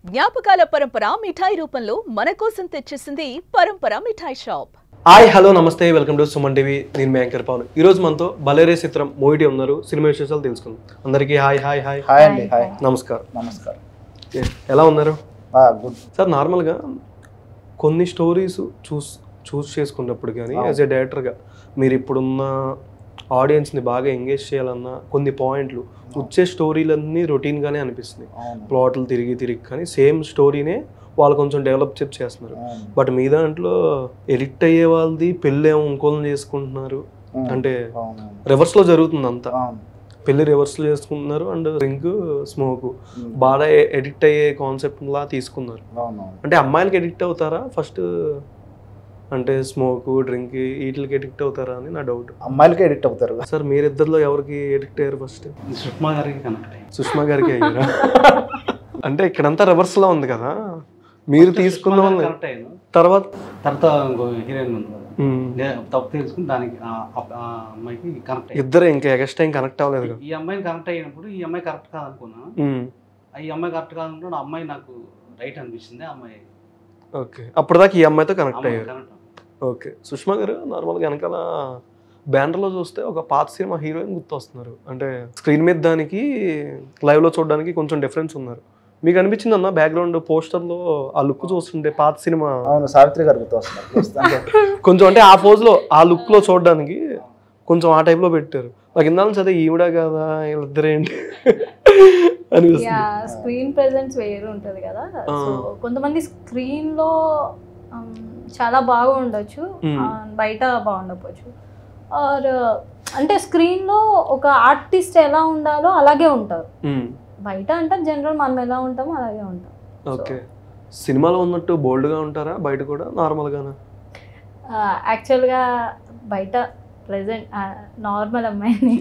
జ్ఞాపకాల పరంపర మిఠాయి రూపంలో మన కోసం తెచ్చేసింది పరంపర మిఠాయి షాప్. హాయ్ హలో నమస్తే వెల్కమ్ టు సుమన్ టీవీ. నేను మీ యాంకర్ పవన్. ఈ రోజు మనతో బలేరే చిత్రం మూవీ ఉన్నారు. సినిమా విశేషాలు తెలుసుకుందాం. అందరికీ హాయ్ హాయ్ హాయ్ హాయ్ అండి. హాయ్ నమస్కారం. నమస్కారం. ఎలా ఉన్నారు? గుడ్ సార్, నార్మల్గా కొన్ని స్టోరీస్ చూస్ చేసుకున్నప్పుడు కానీ యాజ్ ఏ డైరెక్టర్గా మీరు ఇప్పుడున్న ఆడియన్స్ని బాగా ఎంగేజ్ చేయాలన్నా కొన్ని పాయింట్లు వచ్చే స్టోరీలన్నీ రొటీన్గానే అనిపిస్తున్నాయి. ప్లాట్లు తిరిగి కానీ సేమ్ స్టోరీనే వాళ్ళు కొంచెం డెవలప్ చేస్తున్నారు. బట్ మీ దాంట్లో ఎడిక్ట్ అయ్యే వాళ్ళది పెళ్ళి ఏమో ఇంకోళ్ళని చేసుకుంటున్నారు, అంటే రివర్స్లో జరుగుతుంది అంతా. పెళ్లి రివర్స్లో చేసుకుంటున్నారు అండ్ డ్రింక్ స్మోక్ బాగా ఎడిక్ట్ అయ్యే కాన్సెప్ట్ లా తీసుకున్నారు. అంటే అమ్మాయిలకి ఎడిక్ట్ అవుతారా ఫస్ట్, అంటే స్మోక్ డ్రింక్ వీటికి ఎడిక్ట్ అవుతారా అని నా డౌట్. అమ్మాయిలకి ఎడిక్ట్ అవుతారు సార్, మీరిద్దరిలో ఎవరికి ఎడిక్ట్ అయ్యారు ఫస్ట్? సుష్మా గారికి కనెక్ట్ అయ్యి. సుష్మా గారికి అయ్యారా? అంటే ఇక్కడంతా రివర్స్ లో ఉంది కదా, మీరు తీసుకున్న కనెక్ట్ అయ్యాను. తర్వాత ఇంకో హీరోయిన్ ఉంది కదా, నేను తప్పు తెలుసుకుని దానికి ఆ అమ్మాయికి కనెక్ట్ అయ్యి. ఇద్దరు ఇంకా ఎక్స్ట్రా టైం కనెక్ట్ అవ్వలేదు. ఈ అమ్మాయిని కనెక్ట్ అయినప్పుడు ఈ అమ్మాయి కరెక్ట్ కాదనుకున్నా. ఈ అమ్మాయి కరెక్ట్ కాదనుకున్నాడు. ఆ అమ్మాయి నాకు రైట్ అనిపించింది. ఆ అమ్మాయి ఓకే, అప్పుడు దాకా ఈ అమ్మాయితో కనెక్ట్ అయ్యారు. కనెక్ట్. ఓకే, సుష్మా గారు నార్మల్గా వెనకాల బ్యానర్లో చూస్తే ఒక పాత సినిమా హీరోయిన్ గుర్తొస్తున్నారు. అంటే స్క్రీన్ మీద దానికి లైవ్లో చూడడానికి కొంచెం డిఫరెన్స్ ఉన్నారు. మీకు అనిపించింది అన్న బ్యాక్గ్రౌండ్ పోస్టర్లో ఆ లుక్ చూస్తుంటే పాత సినిమా? అవును, సావిత్రి గారు గుర్తొస్తున్నారు కొంచెం. అంటే ఆ పోజ్లో ఆ లుక్లో చూడడానికి కొంచెం ఆ టైప్లో పెట్టారు. నాకు ఇందాక చదివే ఈవిడ కదా వీళ్ళిద్దరేంటి అనిపిస్తుంది. స్క్రీన్ ప్రెజెన్స్ వేరు ఉంటుంది కదా. సో కొంతమంది స్క్రీన్ లో చాలా బాగా ఉండొచ్చు, బయట బాగుండకపోవచ్చు. ఆర్ అంటే స్క్రీన్ లో ఒక ఆర్టిస్ట్ ఎలా ఉండాలో అలాగే ఉంటారు. బయట అంటే జనరల్ మనం ఎలా ఉంటామో అలాగే ఉంటాం. ఓకే, సినిమాలో ఉన్నట్టు బోల్డ్గా ఉంటారా బయట కూడా నార్మల్గానా? యాక్చువల్గా బయట ప్రెజెంట్ నార్మల్ అమ్మాయిని,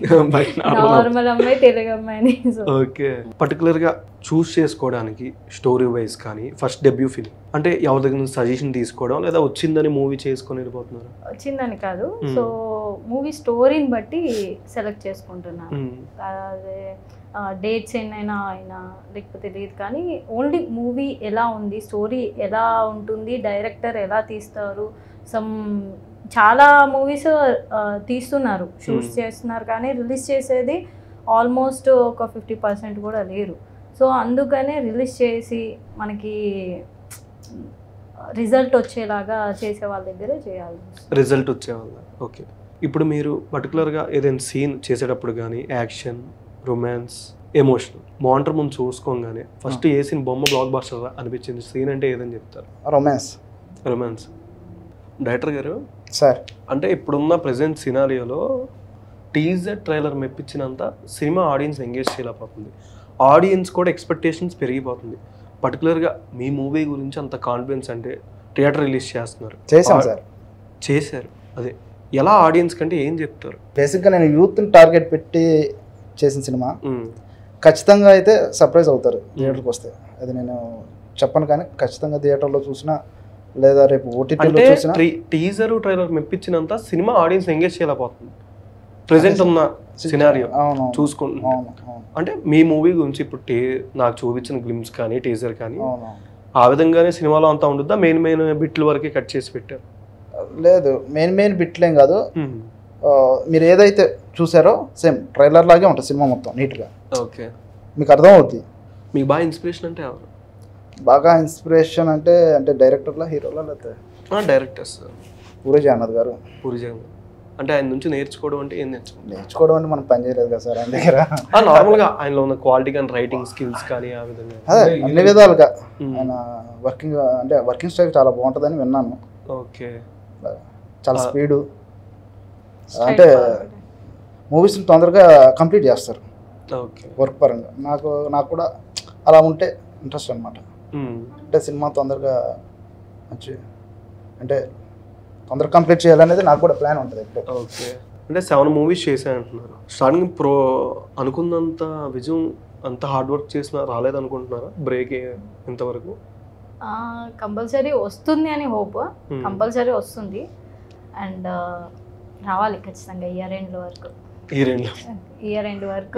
నార్మల్ అమ్మాయి, తెలుగు అమ్మాయిని. ఓకే, పర్టికులర్గా చూస్ చేసుకోవడానికి స్టోరీ వైజ్ కానీ ఫస్ట్ డెబ్యూ ఫిల్మ్ అంటే ఎవరి దగ్గర నుంచి సజెషన్ తీసుకోవడం, లేదా వచ్చిందని మూవీ చేసుకొని వెళ్ళిపోతున్నారు? వచ్చిందని కాదు, సో మూవీ స్టోరీని బట్టి సెలెక్ట్ చేసుకుంటున్నాను. అదే డేట్స్ అయినా లేకపోతే లేదు, కానీ ఓన్లీ మూవీ ఎలా ఉంది, స్టోరీ ఎలా ఉంటుంది, డైరెక్టర్ ఎలా తీస్తారు. చాలా మూవీస్ తీస్తున్నారు, షూట్స్ చేస్తున్నారు, కానీ రిలీజ్ చేసేది ఆల్మోస్ట్ ఒక 50% కూడా లేరు. సో అందుకనే రిలీజ్ చేసి మనకి రిజల్ట్ వచ్చేలాగా చేసే వాళ్ళ దగ్గరే చేయాలి. రిజల్ట్ వచ్చేవాళ్ళ. ఓకే, ఇప్పుడు మీరు పర్టికులర్గా ఏదైనా సీన్ చేసేటప్పుడు కానీ యాక్షన్, రొమాన్స్, ఎమోషనల్ మానిటర్ ముందు చూసుకోగానే ఫస్ట్ ఏ సీన్ బొమ్మ బ్లాక్ బస్టర్ అనిపించింది సీన్ అంటే ఏదని చెప్తారు? రొమాన్స్. డైరెక్టర్ గారు సార్, అంటే ఇప్పుడున్న ప్రెజెంట్ సినారియోలో టీజర్ ట్రైలర్ మెప్పించినంత సినిమా ఆడియన్స్ ఎంగేజ్ చేయలేకపోతుంది. ఆడియన్స్ కూడా ఎక్స్పెక్టేషన్స్ పెరిగిపోతుంది. పర్టికులర్గా మీ మూవీ గురించి అంత కాన్ఫిడెన్స్, అంటే థియేటర్ రిలీజ్ చేశారు, అదే ఎలా ఆడియన్స్ కంటే ఏం చెప్తారు? బేసిక్గా నేను యూత్ని టార్గెట్ పెట్టి చేసిన సినిమా, ఖచ్చితంగా అయితే సర్ప్రైజ్ అవుతారు థియేటర్కి వస్తే. అది నేను చెప్పను, కానీ ఖచ్చితంగా థియేటర్లో చూసినా లేదా రేపు ఓటీటీలో చూసినా. టీజర్ ట్రైలర్ మెప్పించినంత సినిమా ఆడియన్స్ ఎంగేజ్ చేయలేకపోతుంది ప్రెజెంట్ ఉన్న సినారియో చూసుకుంటున్నాం. అంటే మీ మూవీ గురించి ఇప్పుడు నాకు చూపించిన గ్లిమ్స్ కానీ టీజర్ కానీ ఆ విధంగానే సినిమాలో అంతా ఉంటుందా? మెయిన్ బిట్ల వరకే కట్ చేసి పెట్టారు? లేదు, మెయిన్ బిట్లేం కాదు. మీరు ఏదైతే చూసారో సేమ్ ట్రైలర్ లాగే ఉంటుంది సినిమా మొత్తం నీట్గా. ఓకే, మీకు అర్థం అవుతుంది. మీకు బాగా ఇన్స్పిరేషన్ అంటే ఎవరు? బాగా ఇన్స్పిరేషన్ అంటే డైరెక్టర్లా, హీరోలా, లేకపోతే డైరెక్టర్స్? పూరి జగన్నాథ్ గారు. అంటే ఆయన నుంచి నేర్చుకోవడం అంటే ఏం నేర్చుకోవడం అంటే మనం పని చేయలేదు కదా సార్ ఆయన దగ్గర. నార్మల్గా ఆయనలో ఉన్న క్వాలిటీ కానీ రైటింగ్ స్కిల్స్ కానీ ఆ విధంగా అదే అన్ని విధాలుగా ఆయన వర్కింగ్ స్టైల్ చాలా బాగుంటుందని విన్నాను. ఓకే, చాలా స్పీడు, అంటే మూవీస్ని తొందరగా కంప్లీట్ చేస్తారు వర్క్ పరంగా. నాకు కూడా అలా ఉంటే ఇంట్రెస్ట్ అనమాట. అంటే సినిమా తొందరగా తొందరగా కంప్లీట్ చేయాలనేది నాకు కూడా ప్లాన్ ఉంటుంది. ఓకే, అంటే 7 మూవీస్ చేశానంటున్నారు. స్టార్టింగ్ అనుకున్నంత విజయం, అంత హార్డ్ వర్క్ చేసినా రాలేదనుకుంటున్నారా? బ్రేక్ ఇంతవరకు కంపల్సరీ వస్తుంది అని హోప్. కంపల్సరీ వస్తుంది అండ్ రావాలి ఖచ్చితంగా ఇయర్ ఎండ్ వరకు.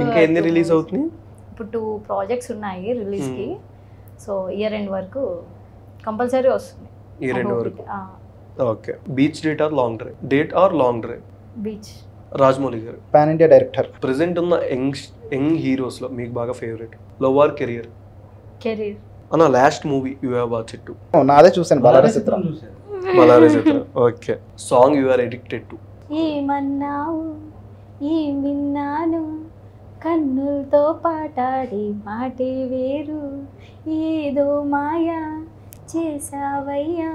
ఇంకా ఎన్ని రిలీజ్ అవుతుంది? ఇప్పుడు 2 ప్రాజెక్ట్స్ ఉన్నాయి రిలీజ్కి. సో ఇయర్ ఎండ్ వరకు కంపల్సరీ వస్తుంది. ఈ 2 వరకు. Okay. Beach date or long drive? Beach. Rajamouli గారు పాన్ ఇండియా డైరెక్టర్. ప్రెసెంట్ ఉన్న యంగ్ హీరోస్ లో మీకు బాగా favourite? Love or career? Career. అన్న last movie you have watched to? నాదే చూసాను, బలారే చిత్రం. చూసాను. బలారే చిత్రం. Okay. Song you are addicted to? ఏమన్నావు ఏం విన్నాను, కన్నులతో పాటాడి మాటే వేరు, ఏదో మాయా చేసావయ్యా,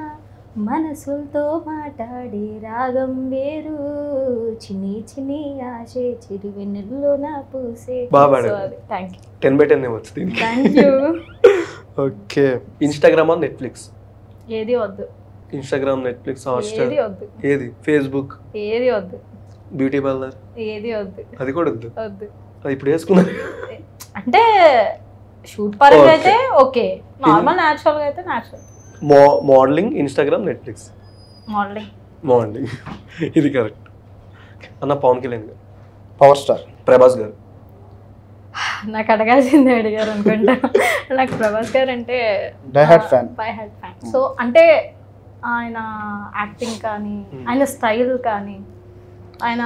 మనసులతో మాట్లాడే రాగం వేరు, చిన్ని చిన్ని ఆశే చిరు వెన్నెల్లో నా పూసే. Thank you. 10/10 వచ్చింది. Thank you. Okay. Instagram are Netflix? ఏది వద్దు. ఇన్స్టాగ్రామ్, నెట్ఫ్లిక్స్, హాట్స్టార్ ఏది వద్దు. ఏది? ఫేస్బుక్? ఏది వద్దు. Beauty parlour? ఏది వద్దు. అది కూడా వద్దు. వద్దు. అది ఇప్పుడు వేసుకున్నారు అంటే షూట్ పరంగా అయితే ఓకే, నార్మల్ న్యాచురల్ గా అయితే natural. Modelling, Instagram, Netflix? Modelling. ఇది కరెక్ట్. అన్న పవన్ కళ్యాణ్ గారు? Power star. ప్రభాస్ గారు? నాకు అడగాల్సిందే అడిగారు అనుకుంటా. నాకు ప్రభాస్ గారు అంటే డై హార్డ్ ఫ్యాన్. సో అంటే ఆయన యాక్టింగ్ కానీ, ఆయన స్టైల్ కానీ, ఆయన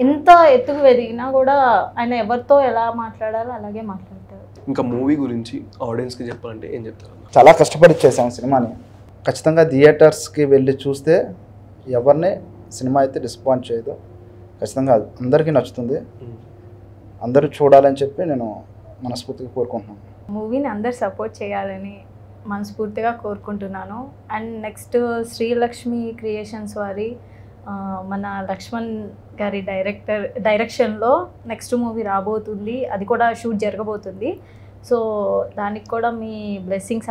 ఎంత ఎత్తుకు ఎదిగినా కూడా ఆయన ఎవరితో ఎలా మాట్లాడాలో అలాగే మాట్లాడతారు. ఇంకా మూవీ గురించి ఆడియన్స్కి చెప్పాలంటే ఏం చెప్తారు? చాలా కష్టపడి చేసాం సినిమాని. ఖచ్చితంగా థియేటర్స్కి వెళ్ళి చూస్తే ఎవరిని సినిమా అయితే డిసప్పాయింట్ చేయదు. ఖచ్చితంగా అందరికీ నచ్చుతుంది. అందరూ చూడాలని చెప్పి నేను మనస్ఫూర్తిగా కోరుకుంటున్నాను. మూవీని అందరు సపోర్ట్ చేయాలని మనస్ఫూర్తిగా కోరుకుంటున్నాను. అండ్ నెక్స్ట్ శ్రీలక్ష్మి క్రియేషన్స్ వారి మన లక్ష్మణ్ గారి డైరెక్షన్లో నెక్స్ట్ మూవీ రాబోతుంది. అది కూడా షూట్ జరగబోతుంది. సో దానికి కూడా మీ బ్లెస్సింగ్స్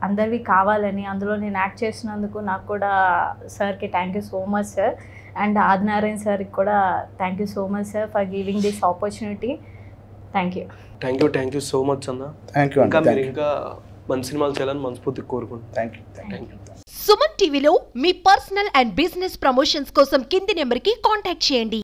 అందరివి కావాలని, అందులో నేను యాక్ట్ చేసినందుకు నాకు కూడా సార్కి thank you so much sir. And Adinarayana సార్కి కూడా thank you so much sir for giving this opportunity. Thank you. Thank you so much అన్న. Thank you. ఇంకా మీరు ఇంకా మంచి సినిమాలు చేయాలని మనస్ఫూర్తిగా కోరుకుంటున్నాను. Thank you. సుమన్ టీవీలో మీ పర్సనల్ అండ్ బిజినెస్ ప్రమోషన్స్ కోసం కింది నెంబర్కి కాంటాక్ట్ చేయండి.